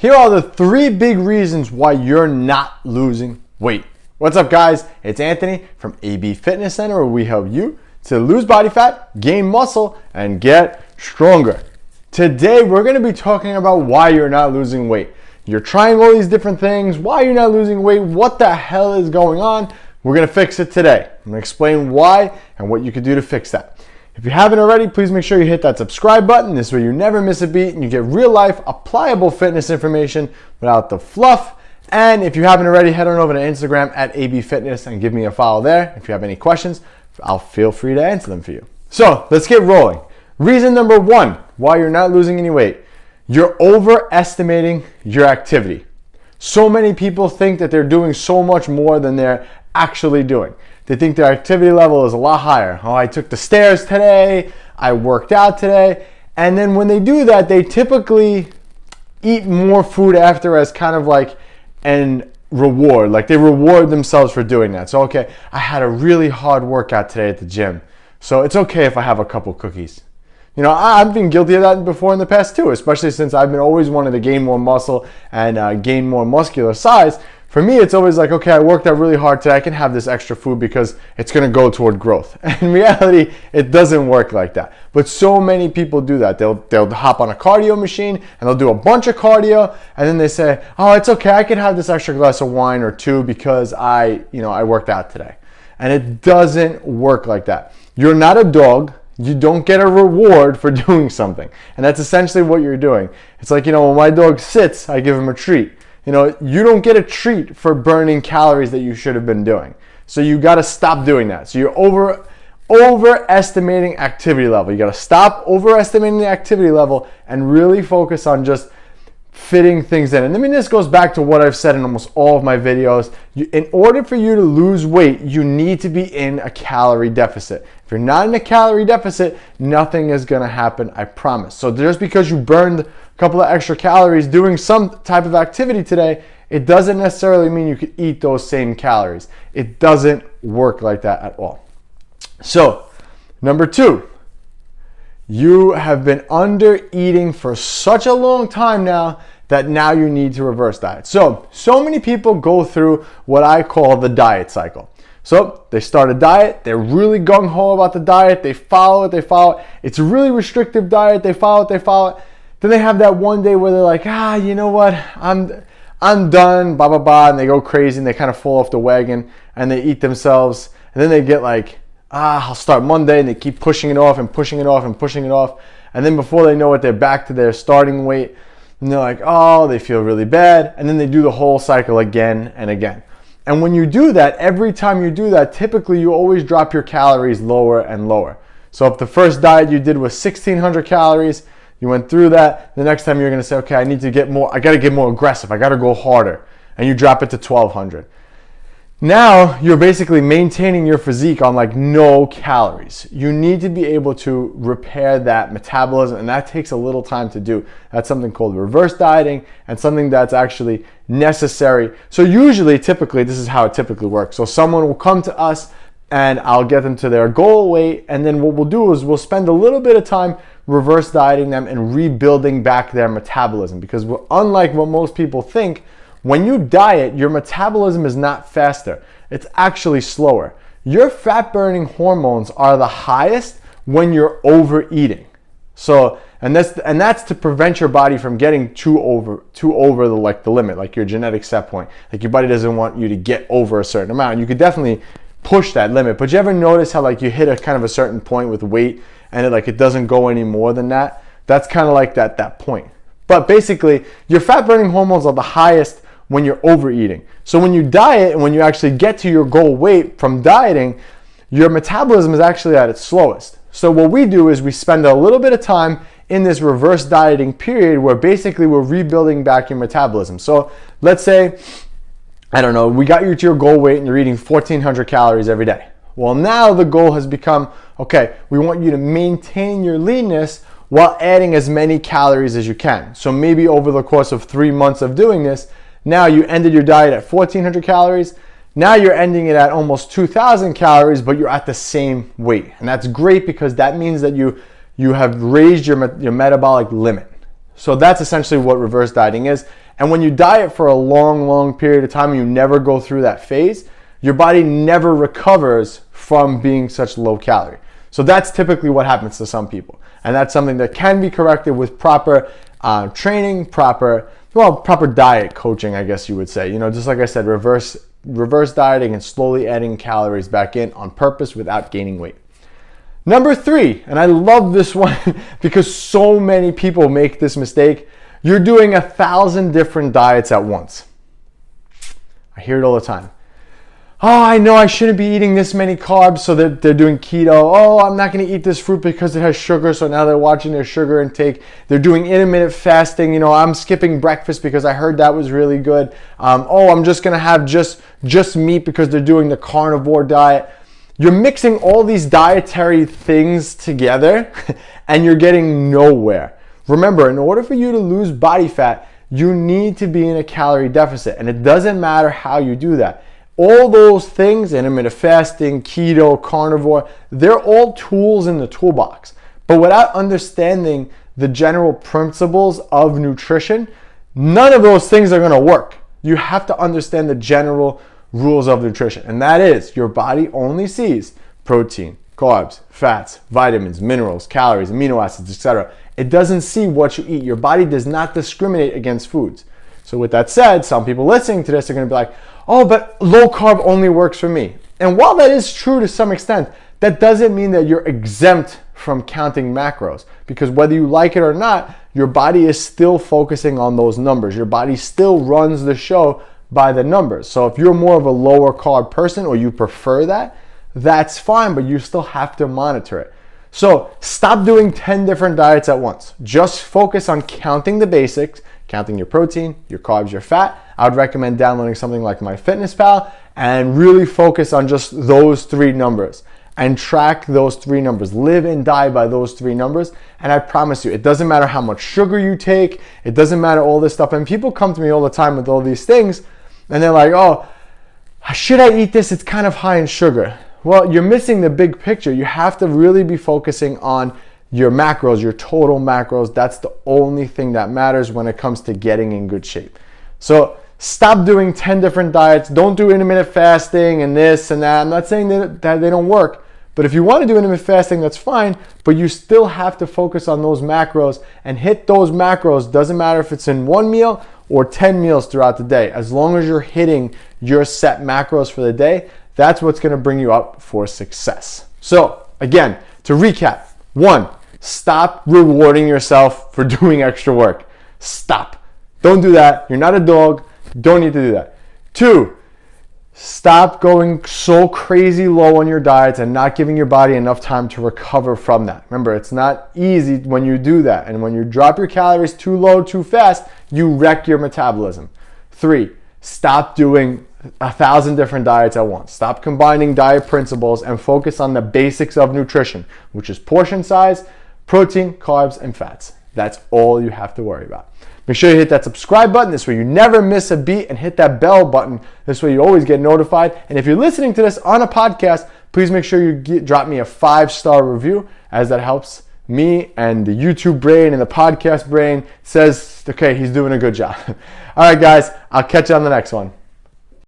Here are the 3 big reasons why you're not losing weight. What's up, guys? It's Anthony from AB Fitness Center, where we help you to lose body fat, gain muscle, and get stronger. Today, we're going to be talking about why you're not losing weight. You're trying all these different things. Why you're not losing weight? What the hell is going on? We're going to fix it today. I'm going to explain why and what you can do to fix that. If you haven't already, please make sure you hit that subscribe button. This way you never miss a beat and you get real life, applicable fitness information without the fluff. And if you haven't already, head on over to Instagram at AB Fitness and give me a follow there. If you have any questions, I'll feel free to answer them for you. So let's get rolling. Reason number 1 why you're not losing any weight. You're overestimating your activity. So many people think that they're doing so much more than they're actually doing. They think their activity level is a lot higher. Oh, I took the stairs today, I worked out today, and then when they do that, they typically eat more food after as kind of like an reward. Like they reward themselves for doing that. So, okay, I had a really hard workout today at the gym, so it's okay if I have a couple cookies. You know, I've been guilty of that before in the past too, especially since I've been always wanting to gain more muscle and gain more muscular size. For me, it's always like, okay, I worked out really hard today. I can have this extra food because it's going to go toward growth. And in reality, it doesn't work like that. But so many people do that. They'll hop on a cardio machine and they'll do a bunch of cardio, and then they say, oh, it's okay, I can have this extra glass of wine or 2 because I worked out today. And it doesn't work like that. You're not a dog. You don't get a reward for doing something. And that's essentially what you're doing. It's like, when my dog sits, I give him a treat. You don't get a treat for burning calories that you should have been doing. So you got to stop doing that. So you're overestimating activity level. You got to stop overestimating the activity level and really focus on just fitting things in. And I mean, this goes back to what I've said in almost all of my videos. In order for you to lose weight, you need to be in a calorie deficit. If you're not in a calorie deficit, nothing is going to happen, I promise. So just because you burned a couple of extra calories doing some type of activity today, it doesn't necessarily mean you could eat those same calories. It doesn't work like that at all. So, number 2, you have been under eating for such a long time now that now you need to reverse diet. So many people go through what I call the diet cycle. So they start a diet, they're really gung-ho about the diet, they follow it. It's a really restrictive diet, they follow it. Then they have that one day where they're like, you know what, I'm done, blah, blah, blah, and they go crazy and they kind of fall off the wagon and they eat themselves. And then they get like, I'll start Monday, and they keep pushing it off. And then before they know it, they're back to their starting weight. And they're like, oh, they feel really bad. And then they do the whole cycle again and again. And when you do that, every time you do that, typically you always drop your calories lower and lower. So if the first diet you did was 1,600 calories, you went through that, the next time you're going to say, okay, I got to get more aggressive. I got to go harder. And you drop it to 1,200. Now you're basically maintaining your physique on like no calories. You need to be able to repair that metabolism, and that takes a little time to do. That's something called reverse dieting, and something that's actually necessary. So typically, this is how it typically works. So someone will come to us and I'll get them to their goal weight, and then what we'll do is we'll spend a little bit of time reverse dieting them and rebuilding back their metabolism, because unlike what most people think, when you diet, your metabolism is not faster. It's actually slower. Your fat-burning hormones are the highest when you're overeating. So, and that's to prevent your body from getting too over the limit, like your genetic set point. Like your body doesn't want you to get over a certain amount. You could definitely push that limit, but you ever notice how like you hit a kind of a certain point with weight and it doesn't go any more than that? That's kind of like that point. But basically, your fat-burning hormones are the highest when you're overeating. So when you diet and when you actually get to your goal weight from dieting, your metabolism is actually at its slowest. So what we do is we spend a little bit of time in this reverse dieting period where basically we're rebuilding back your metabolism. So let's say, we got you to your goal weight and you're eating 1,400 calories every day. Well, now the goal has become, okay, we want you to maintain your leanness while adding as many calories as you can. So maybe over the course of 3 months of doing this, now you ended your diet at 1,400 calories. Now you're ending it at almost 2,000 calories, but you're at the same weight. And that's great because that means that you have raised your metabolic limit. So that's essentially what reverse dieting is. And when you diet for a long period of time and you never go through that phase, your body never recovers from being such low calorie. So that's typically what happens to some people. And that's something that can be corrected with proper training, proper diet coaching, I guess you would say. Just like I said, reverse dieting and slowly adding calories back in on purpose without gaining weight. Number 3, and I love this one because so many people make this mistake. You're doing 1,000 different diets at once. I hear it all the time. Oh, I know I shouldn't be eating this many carbs, so they're doing keto. Oh, I'm not going to eat this fruit because it has sugar, so now they're watching their sugar intake. They're doing intermittent fasting. I'm skipping breakfast because I heard that was really good. I'm just going to have just meat because they're doing the carnivore diet. You're mixing all these dietary things together and you're getting nowhere. Remember, in order for you to lose body fat, you need to be in a calorie deficit, and it doesn't matter how you do that. All those things, intermittent fasting, keto, carnivore, they're all tools in the toolbox. But without understanding the general principles of nutrition, none of those things are going to work. You have to understand the general rules of nutrition. And that is, your body only sees protein, carbs, fats, vitamins, minerals, calories, amino acids, etc. It doesn't see what you eat. Your body does not discriminate against foods. So with that said, some people listening to this are going to be like, oh, but low carb only works for me. And while that is true to some extent, that doesn't mean that you're exempt from counting macros, because whether you like it or not, your body is still focusing on those numbers. Your body still runs the show by the numbers. So if you're more of a lower carb person or you prefer that, that's fine, but you still have to monitor it. So stop doing 10 different diets at once. Just focus on counting the basics, counting your protein, your carbs, your fat. I would recommend downloading something like MyFitnessPal and really focus on just those 3 numbers and track those 3 numbers. Live and die by those 3 numbers. And I promise you, it doesn't matter how much sugar you take. It doesn't matter all this stuff. And people come to me all the time with all these things and they're like, oh, should I eat this? It's kind of high in sugar. Well, you're missing the big picture. You have to really be focusing on your macros, your total macros. That's the only thing that matters when it comes to getting in good shape. So stop doing 10 different diets. Don't do intermittent fasting and this and that. I'm not saying that they don't work, but if you want to do intermittent fasting, that's fine, but you still have to focus on those macros and hit those macros. Doesn't matter if it's in 1 meal or 10 meals throughout the day. As long as you're hitting your set macros for the day, that's what's going to bring you up for success. So again, to recap, 1, stop rewarding yourself for doing extra work. Stop. Don't do that. You're not a dog. Don't need to do that. 2, stop going so crazy low on your diets and not giving your body enough time to recover from that. Remember, it's not easy when you do that. And when you drop your calories too low, too fast, you wreck your metabolism. 3, stop doing 1,000 different diets at once. Stop combining diet principles and focus on the basics of nutrition, which is portion size, protein, carbs, and fats. That's all you have to worry about. Make sure you hit that subscribe button. This way you never miss a beat, and hit that bell button. This way you always get notified. And if you're listening to this on a podcast, please make sure you drop me a 5-star review, as that helps me, and the YouTube brain and the podcast brain says, okay, he's doing a good job. All right, guys, I'll catch you on the next one.